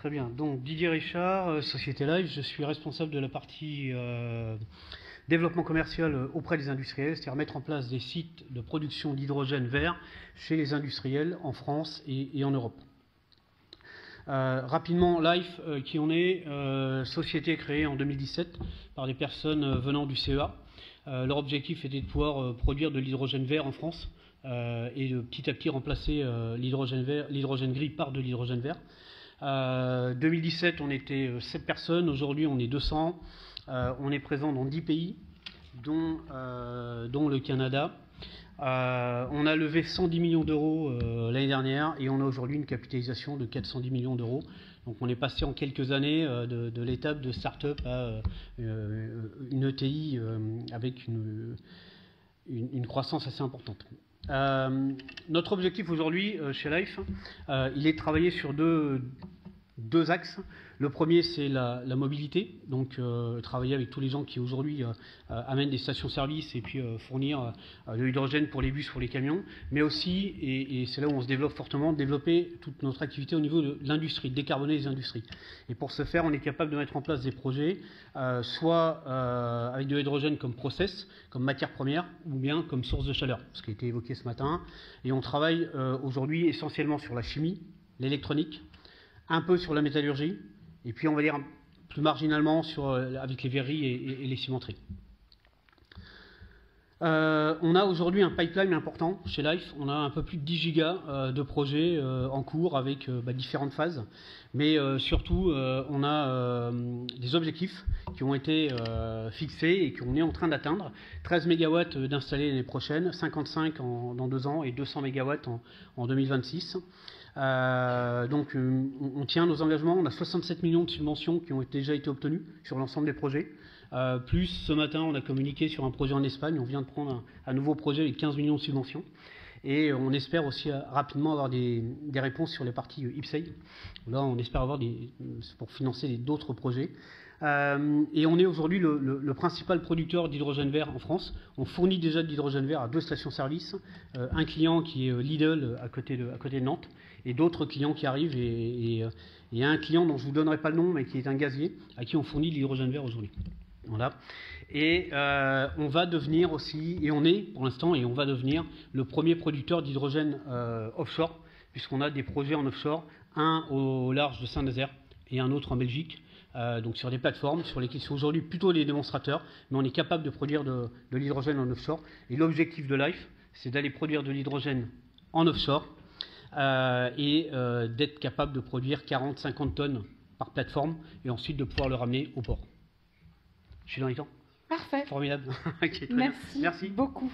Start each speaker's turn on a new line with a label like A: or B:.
A: Très bien. Donc Didier Richard, Société Life, je suis responsable de la partie développement commercial auprès des industriels, c'est-à-dire mettre en place des sites de production d'hydrogène vert chez les industriels en France et en Europe. Rapidement, Life, qui on est, société créée en 2017 par des personnes venant du CEA. Leur objectif était de pouvoir produire de l'hydrogène vert en France et de petit à petit remplacer l'hydrogène gris par de l'hydrogène vert. 2017, on était 7 personnes, aujourd'hui on est 200. On est présent dans 10 pays, dont le Canada. On a levé 110 millions d'euros l'année dernière et on a aujourd'hui une capitalisation de 410 millions d'euros. Donc on est passé en quelques années de l'étape de start-up à une ETI avec une croissance assez importante. Notre objectif aujourd'hui chez Life, il est de travailler sur deux axes. Le premier, c'est la mobilité, donc travailler avec tous les gens qui aujourd'hui amènent des stations-service et puis fournir de l'hydrogène pour les bus, pour les camions, mais aussi, et c'est là où on se développe fortement, développer toute notre activité au niveau de l'industrie, décarboner les industries. Et pour ce faire, on est capable de mettre en place des projets, soit avec de l'hydrogène comme process, comme matière première, ou bien comme source de chaleur, ce qui a été évoqué ce matin. Et on travaille aujourd'hui essentiellement sur la chimie, l'électronique, un peu sur la métallurgie, et puis on va dire plus marginalement avec les verreries et les cimenteries. On a aujourd'hui un pipeline important chez Life, on a un peu plus de 10 gigas de projets en cours avec différentes phases, mais surtout on a des objectifs qui ont été fixés et qu'on est en train d'atteindre. 13 MW d'installer l'année prochaine, 55 dans 2 ans et 200 MW en 2026. Donc on tient nos engagements, on a 67 millions de subventions qui ont déjà été obtenues sur l'ensemble des projets. Plus ce matin on a communiqué sur un projet en Espagne, on vient de prendre un nouveau projet avec 15 millions de subventions. Et on espère aussi rapidement avoir des réponses sur les parties IPCEI. Là on espère avoir pour financer d'autres projets. Et on est aujourd'hui le principal producteur d'hydrogène vert en France. On fournit déjà de l'hydrogène vert à 2 stations-service, un client qui est Lidl à côté de Nantes, et d'autres clients qui arrivent, et un client dont je ne vous donnerai pas le nom, mais qui est un gazier, à qui on fournit de l'hydrogène vert aujourd'hui. Voilà. Et on va devenir aussi, et on est pour l'instant, et on va devenir le premier producteur d'hydrogène offshore, puisqu'on a des projets en offshore, un au large de Saint-Nazaire et un autre en Belgique. Donc sur des plateformes sur lesquelles sont aujourd'hui plutôt des démonstrateurs, mais on est capable de produire de l'hydrogène en offshore. Et l'objectif de Life, c'est d'aller produire de l'hydrogène en offshore et d'être capable de produire 40-50 tonnes par plateforme et ensuite de pouvoir le ramener au port. Je suis dans les temps ?
B: Parfait.
A: Formidable. Okay,
B: Merci beaucoup.